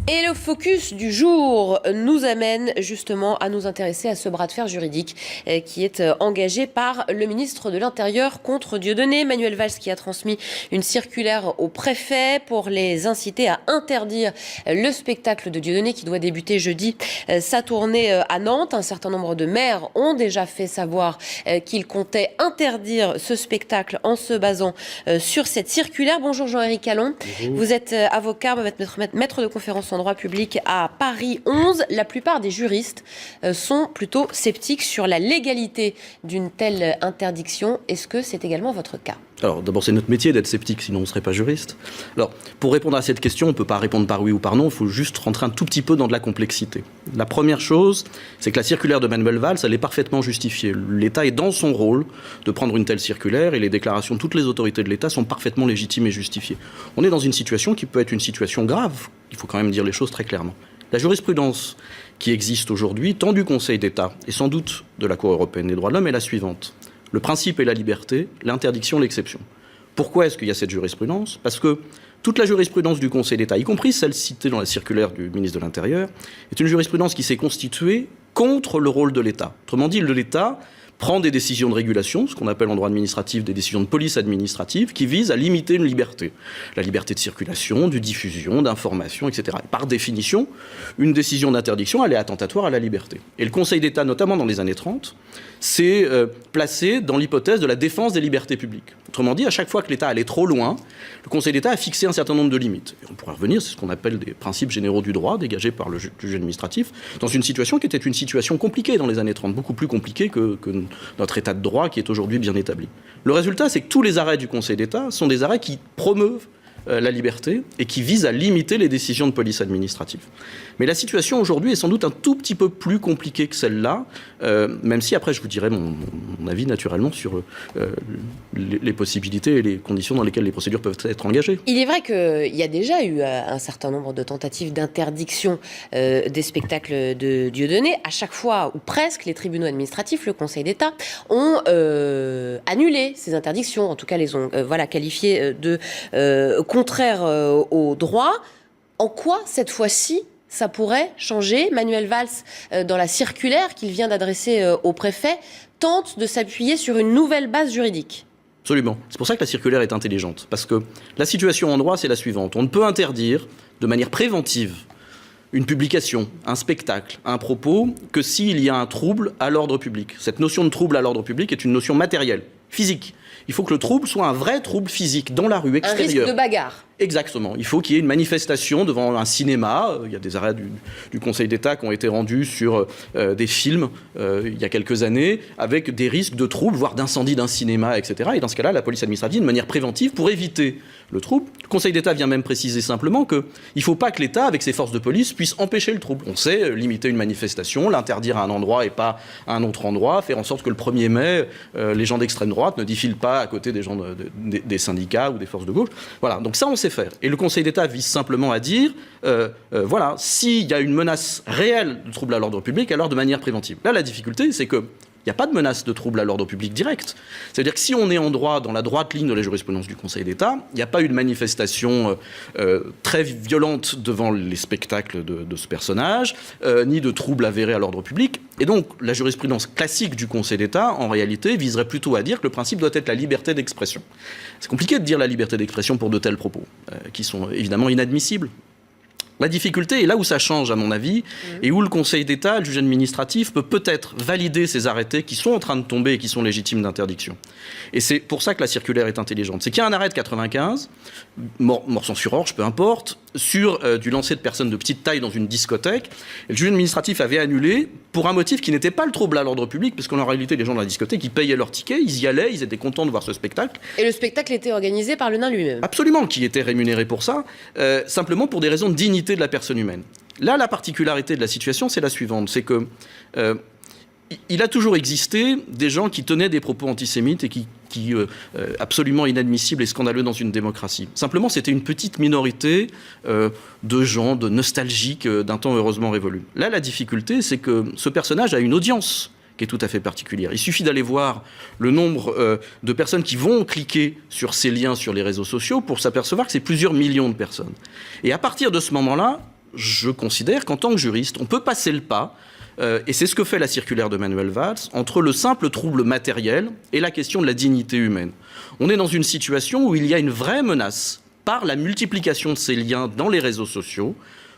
Et le focus du jour nous amène justement à nous intéresser à ce bras de fer juridique qui est engagé par le ministre de l'Intérieur contre Dieudonné, Manuel Valls, qui a transmis une circulaire au préfet pour les inciter à interdire le spectacle de Dieudonné qui doit débuter jeudi sa tournée à Nantes. Un certain nombre de maires ont déjà fait savoir qu'ils comptaient interdire ce spectacle en se basant sur cette circulaire. Bonjour Jean-Éric Calon. Bonjour. Vous êtes avocat, maître de conférence en droit public à Paris 11. La plupart des juristes sont plutôt sceptiques sur la légalité d'une telle interdiction. Est-ce que c'est également votre cas ? Alors d'abord, c'est notre métier d'être sceptique, sinon on ne serait pas juriste. Alors, pour répondre à cette question, on ne peut pas répondre par oui ou par non, il faut juste rentrer un tout petit peu dans de la complexité. La première chose, c'est que la circulaire de Manuel Valls, elle est parfaitement justifiée. L'État est dans son rôle de prendre une telle circulaire et les déclarations de toutes les autorités de l'État sont parfaitement légitimes et justifiées. On est dans une situation qui peut être une situation grave, il faut quand même dire les choses très clairement. La jurisprudence qui existe aujourd'hui, tant du Conseil d'État et sans doute de la Cour européenne des droits de l'homme, est la suivante. Le principe est la liberté, l'interdiction, l'exception. Pourquoi est-ce qu'il y a cette jurisprudence ? Parce que toute la jurisprudence du Conseil d'État, y compris celle citée dans la circulaire du ministre de l'Intérieur, est une jurisprudence qui s'est constituée contre le rôle de l'État. Autrement dit, l'État prend des décisions de régulation, ce qu'on appelle en droit administratif des décisions de police administrative, qui visent à limiter une liberté. La liberté de circulation, de diffusion, d'information, etc. Et par définition, une décision d'interdiction, elle est attentatoire à la liberté. Et le Conseil d'État, notamment dans les années 30, s'est placé dans l'hypothèse de la défense des libertés publiques. Autrement dit, à chaque fois que l'État allait trop loin, le Conseil d'État a fixé un certain nombre de limites. Et on pourrait revenir, c'est ce qu'on appelle des principes généraux du droit, dégagés par le juge administratif, dans une situation qui était une situation compliquée dans les années 30, beaucoup plus compliquée que notre état de droit qui est aujourd'hui bien établi. Le résultat, c'est que tous les arrêts du Conseil d'État sont des arrêts qui promeuvent la liberté et qui visent à limiter les décisions de police administrative. Mais la situation aujourd'hui est sans doute un tout petit peu plus compliquée que celle-là, même si après je vous dirai mon avis naturellement sur les possibilités et les conditions dans lesquelles les procédures peuvent être engagées. Il est vrai qu'il y a déjà eu un certain nombre de tentatives d'interdiction des spectacles de Dieudonné. À chaque fois, ou presque, les tribunaux administratifs, le Conseil d'État, ont annulé ces interdictions, en tout cas les ont qualifiées de contraires au droit. En quoi, cette fois-ci, ça pourrait changer ? Manuel Valls, dans la circulaire qu'il vient d'adresser au préfet, tente de s'appuyer sur une nouvelle base juridique. Absolument. C'est pour ça que la circulaire est intelligente. Parce que la situation en droit, c'est la suivante. On ne peut interdire de manière préventive une publication, un spectacle, un propos, que s'il y a un trouble à l'ordre public. Cette notion de trouble à l'ordre public est une notion matérielle, physique. Il faut que le trouble soit un vrai trouble physique, dans la rue, extérieure. Un risque de bagarre. Exactement. Il faut qu'il y ait une manifestation devant un cinéma. Il y a des arrêts du Conseil d'État qui ont été rendus sur des films il y a quelques années, avec des risques de troubles, voire d'incendie d'un cinéma, etc. Et dans ce cas-là, la police administrative, de manière préventive, pour éviter le trouble, le Conseil d'État vient même préciser simplement qu'il ne faut pas que l'État, avec ses forces de police, puisse empêcher le trouble. On sait limiter une manifestation, l'interdire à un endroit et pas à un autre endroit, faire en sorte que le 1er mai, les gens d'extrême droite ne défilent pas à côté des gens des syndicats ou des forces de gauche. Voilà, donc ça on sait faire. Et le Conseil d'État vise simplement à dire, voilà, s'il y a une menace réelle de trouble à l'ordre public, alors de manière préventive. Là, la difficulté, c'est que il n'y a pas de menace de trouble à l'ordre public direct. C'est-à-dire que si on est en droit, dans la droite ligne de la jurisprudence du Conseil d'État, il n'y a pas eu de manifestation très violente devant les spectacles de ce personnage, ni de trouble avéré à l'ordre public. Et donc, la jurisprudence classique du Conseil d'État, en réalité, viserait plutôt à dire que le principe doit être la liberté d'expression. C'est compliqué de dire la liberté d'expression pour de tels propos, qui sont évidemment inadmissibles. La difficulté est là où ça change, à mon avis, et où le Conseil d'État, le juge administratif, peut peut-être valider ces arrêtés qui sont en train de tomber et qui sont légitimes d'interdiction. Et c'est pour ça que la circulaire est intelligente. C'est qu'il y a un arrêt de 95, Morsan-sur-Orge, peu importe, sur du lancer de personnes de petite taille dans une discothèque. Et le juge administratif avait annulé pour un motif qui n'était pas le trouble à l'ordre public, parce qu'en réalité, les gens dans la discothèque, ils payaient leur ticket, ils y allaient, ils étaient contents de voir ce spectacle. Et le spectacle était organisé par le nain lui-même. Absolument, qui était rémunéré pour ça, simplement pour des raisons de dignité de la personne humaine. Là, la particularité de la situation, c'est la suivante, c'est que il a toujours existé des gens qui tenaient des propos antisémites et qui absolument inadmissibles et scandaleux dans une démocratie. Simplement, c'était une petite minorité de gens, de nostalgiques d'un temps heureusement révolu. Là, la difficulté, c'est que ce personnage a une audience qui est tout à fait particulière. Il suffit d'aller voir le nombre de personnes qui vont cliquer sur ces liens sur les réseaux sociaux pour s'apercevoir que c'est plusieurs millions de personnes. Et à partir de ce moment-là, je considère qu'en tant que juriste, on peut passer le pas, et c'est ce que fait la circulaire de Manuel Valls, entre le simple trouble matériel et la question de la dignité humaine. On est dans une situation où il y a une vraie menace par la multiplication de ces liens dans les réseaux sociaux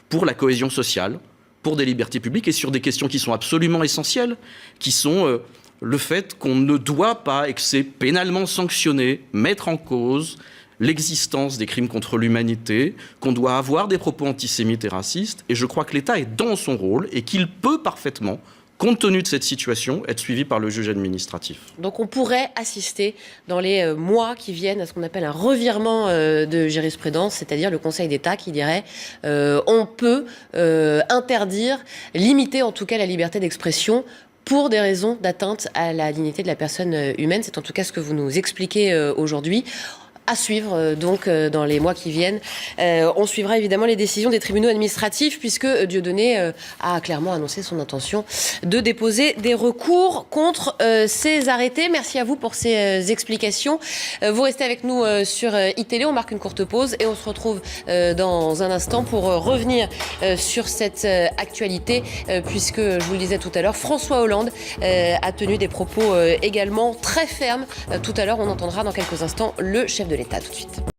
pour la cohésion sociale, pour des libertés publiques et sur des questions qui sont absolument essentielles, qui sont le fait qu'on ne doit pas, et que c'est pénalement sanctionné, mettre en cause l'existence des crimes contre l'humanité, qu'on doit avoir des propos antisémites et racistes, et je crois que l'État est dans son rôle et qu'il peut parfaitement, compte tenu de cette situation, être suivi par le juge administratif. Donc on pourrait assister dans les mois qui viennent à ce qu'on appelle un revirement de jurisprudence, c'est-à-dire le Conseil d'État qui dirait on peut interdire, limiter en tout cas la liberté d'expression pour des raisons d'atteinte à la dignité de la personne humaine. C'est en tout cas ce que vous nous expliquez aujourd'hui. À suivre donc dans les mois qui viennent. On suivra évidemment les décisions des tribunaux administratifs puisque Dieudonné a clairement annoncé son intention de déposer des recours contre ces arrêtés. Merci à vous pour ces explications. Vous restez avec nous sur iTélé. On marque une courte pause et on se retrouve dans un instant pour revenir sur cette actualité puisque, je vous le disais tout à l'heure, François Hollande a tenu des propos également très fermes. Tout à l'heure, on entendra dans quelques instants le chef de l'État. Tout de suite.